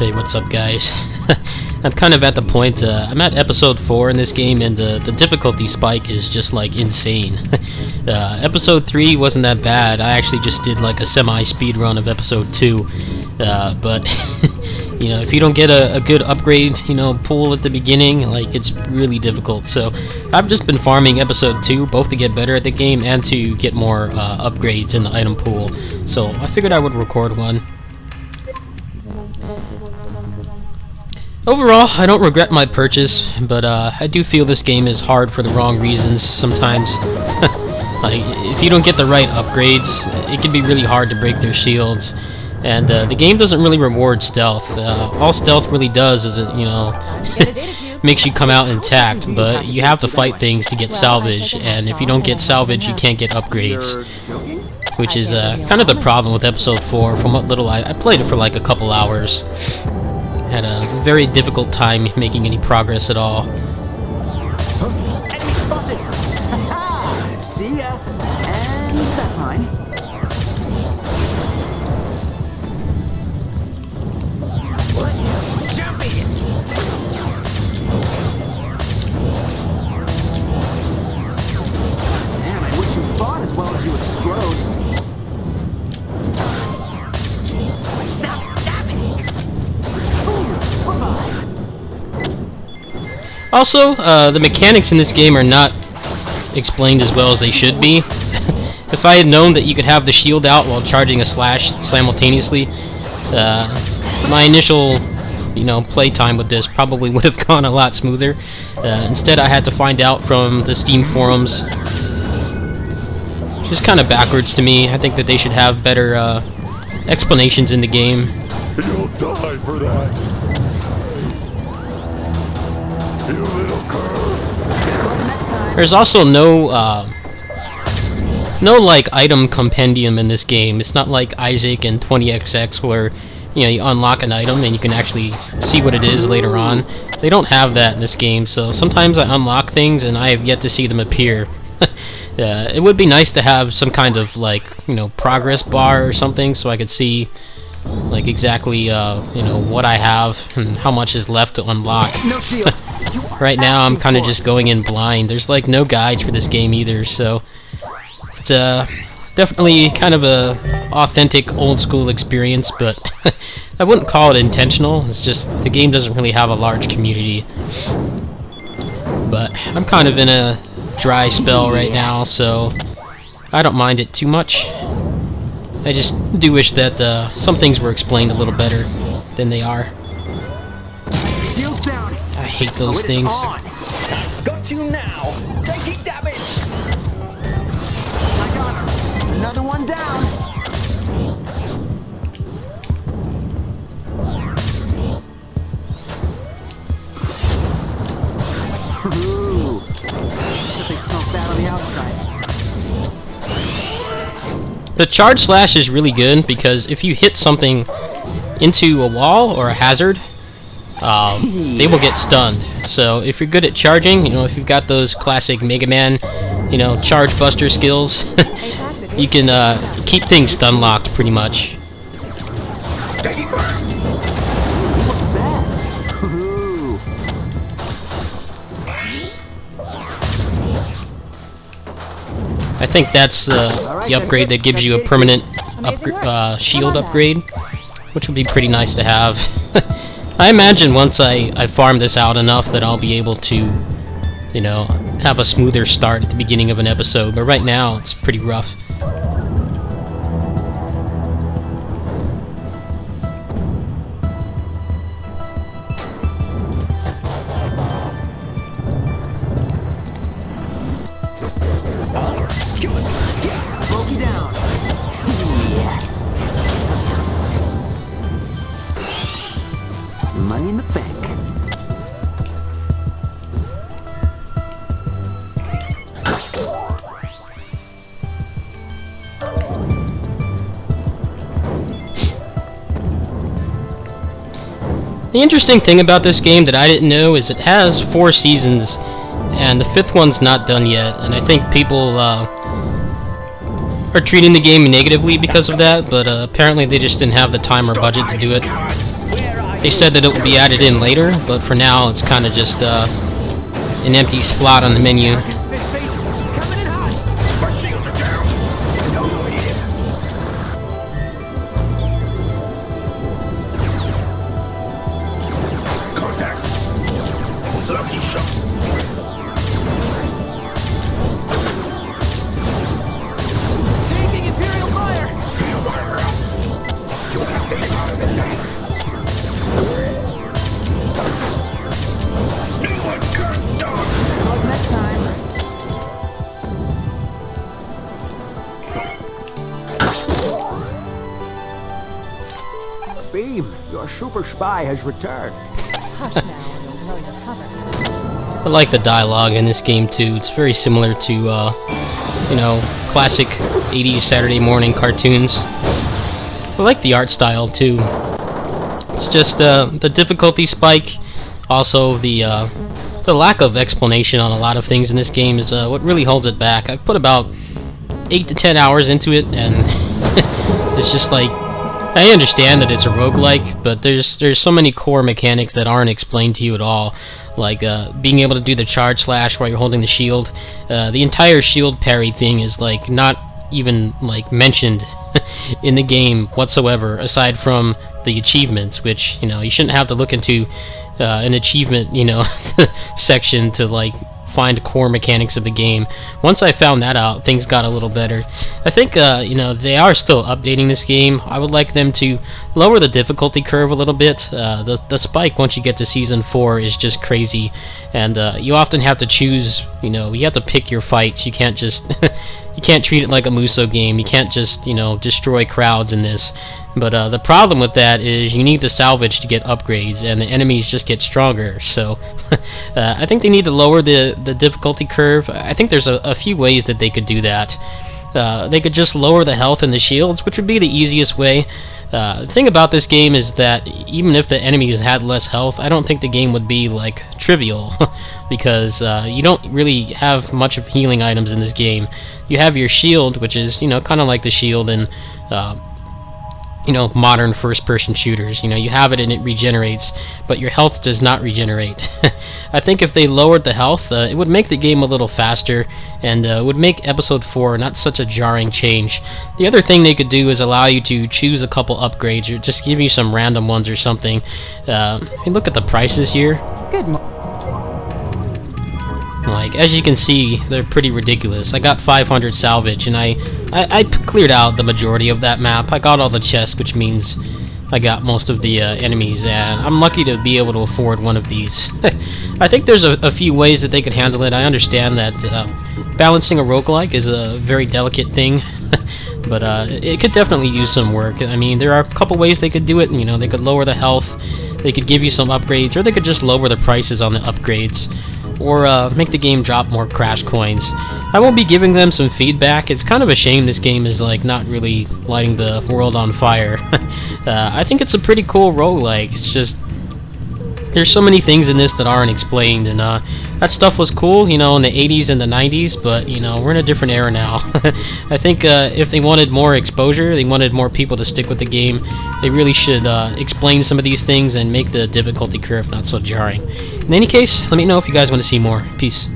Hey, what's up, guys? I'm kind of at the point, I'm at episode 4 in this game, and the difficulty spike is just, like, insane. Episode 3 wasn't that bad. I actually just did, like, a semi-speed run of episode 2. But, you know, if you don't get a good upgrade, you know, pool at the beginning, like, it's really difficult. So, I've just been farming episode 2, both to get better at the game and to get more upgrades in the item pool. So, I figured I would record one. Overall, I don't regret my purchase, but I do feel this game is hard for the wrong reasons sometimes. Like, if you don't get the right upgrades, it can be really hard to break their shields. And the game doesn't really reward stealth. All stealth really does is, you know, makes you come out intact, but you have to fight things to get salvage, and if you don't get salvage, you can't get upgrades. Which is kind of the problem with episode 4, from what little I played it for like a couple hours. Had a very difficult time making any progress at all. Enemy spotted! See ya! And that's mine. What? Jumping! Man, I wish you fought as well as you explode. Also, the mechanics in this game are not explained as well as they should be. If I had known that you could have the shield out while charging a slash simultaneously, my initial, you know, playtime with this probably would have gone a lot smoother. Instead, I had to find out from the Steam forums, which is kind of backwards to me. I think that they should have better explanations in the game. You'll die for that. There's also no like item compendium in this game. It's not like Isaac and 20XX where, you know, you unlock an item and you can actually see what it is later on. They don't have that in this game, so sometimes I unlock things and I have yet to see them appear. It would be nice to have some kind of, like, you know, progress bar or something so I could see, like, exactly, you know, what I have and how much is left to unlock. No shields. Right now, I'm kind of just going in blind. There's, like, no guides for this game either, so it's definitely kind of a authentic, old-school experience, but I wouldn't call it intentional. It's just the game doesn't really have a large community. But I'm kind of in a dry spell right now, so I don't mind it too much. I just do wish that some things were explained a little better than they are. Shields down. I hate those things. Got you now. Taking damage. I got her. Another one down. Ooh. But they smoked that on the outside. The charge slash is really good because if you hit something into a wall or a hazard, they will get stunned. So if you're good at charging, you know, if you've got those classic Mega Man, you know, charge buster skills, you can keep things stun locked pretty much. I think that's the upgrade that gives you a permanent shield upgrade, which would be pretty nice to have. I imagine once I farm this out enough that I'll be able to, you know, have a smoother start at the beginning of an episode, but right now it's pretty rough. Broke you down. Yes. Money in the bank. The interesting thing about this game that I didn't know is it has 4 seasons, and the 5th one's not done yet, and I think people are treating the game negatively because of that, but apparently they just didn't have the time or budget to do it. Where are They said that it would be added in later, but for now it's kind of just an empty slot on the menu. Fish face coming in hot. My shields are down. No here. Contact. Lucky shot. Taking Imperial fire. Feel fire out. You'll have to get out of it now. Do what good dog. Luck next time. Beam, your super spy has returned. Hush now, and you'll blow your cover. I like the dialogue in this game too. It's very similar to, you know, classic 80s Saturday morning cartoons. I like the art style too. It's just the difficulty spike, also the lack of explanation on a lot of things in this game is what really holds it back. I've put about 8 to 10 hours into it, and it's just like, I understand that it's a roguelike, but there's so many core mechanics that aren't explained to you at all, like being able to do the charge slash while you're holding the shield. The entire shield parry thing is like not even like mentioned in the game whatsoever, aside from the achievements, which, you know, you shouldn't have to look into an achievement, you know, section to like find core mechanics of the game. Once I found that out, things got a little better. I think, you know, they are still updating this game. I would like them to lower the difficulty curve a little bit. The spike once you get to Season 4 is just crazy, and you often have to choose, you know, you have to pick your fights. You can't just, you can't treat it like a Muso game. You can't just, you know, destroy crowds in this. But the problem with that is you need the salvage to get upgrades, and the enemies just get stronger. So I think they need to lower the difficulty curve. I think there's a few ways that they could do that. They could just lower the health and the shields, which would be the easiest way. The thing about this game is that even if the enemies had less health, I don't think the game would be like trivial, because you don't really have much of healing items in this game. You have your shield, which is, you know, kind of like the shield in you know, modern first-person shooters. You know, you have it and it regenerates, but your health does not regenerate. I think if they lowered the health, it would make the game a little faster, and would make Episode 4 not such a jarring change. The other thing they could do is allow you to choose a couple upgrades, or just give you some random ones or something. Look at the prices here. Good morning. Like, as you can see, they're pretty ridiculous. I got 500 salvage, and I cleared out the majority of that map. I got all the chests, which means I got most of the enemies, and I'm lucky to be able to afford one of these. I think there's a few ways that they could handle it. I understand that balancing a roguelike is a very delicate thing, but it could definitely use some work. I mean, there are a couple ways they could do it. You know, they could lower the health, they could give you some upgrades, or they could just lower the prices on the upgrades, or make the game drop more crash coins. I will be giving them some feedback. It's kind of a shame this game is like not really lighting the world on fire. I think it's a pretty cool roguelike. It's just there's so many things in this that aren't explained, and that stuff was cool, you know, in the 80s and the 90s, but, you know, we're in a different era now. I think if they wanted more exposure, they wanted more people to stick with the game, they really should explain some of these things and make the difficulty curve not so jarring. In any case, let me know if you guys want to see more. Peace.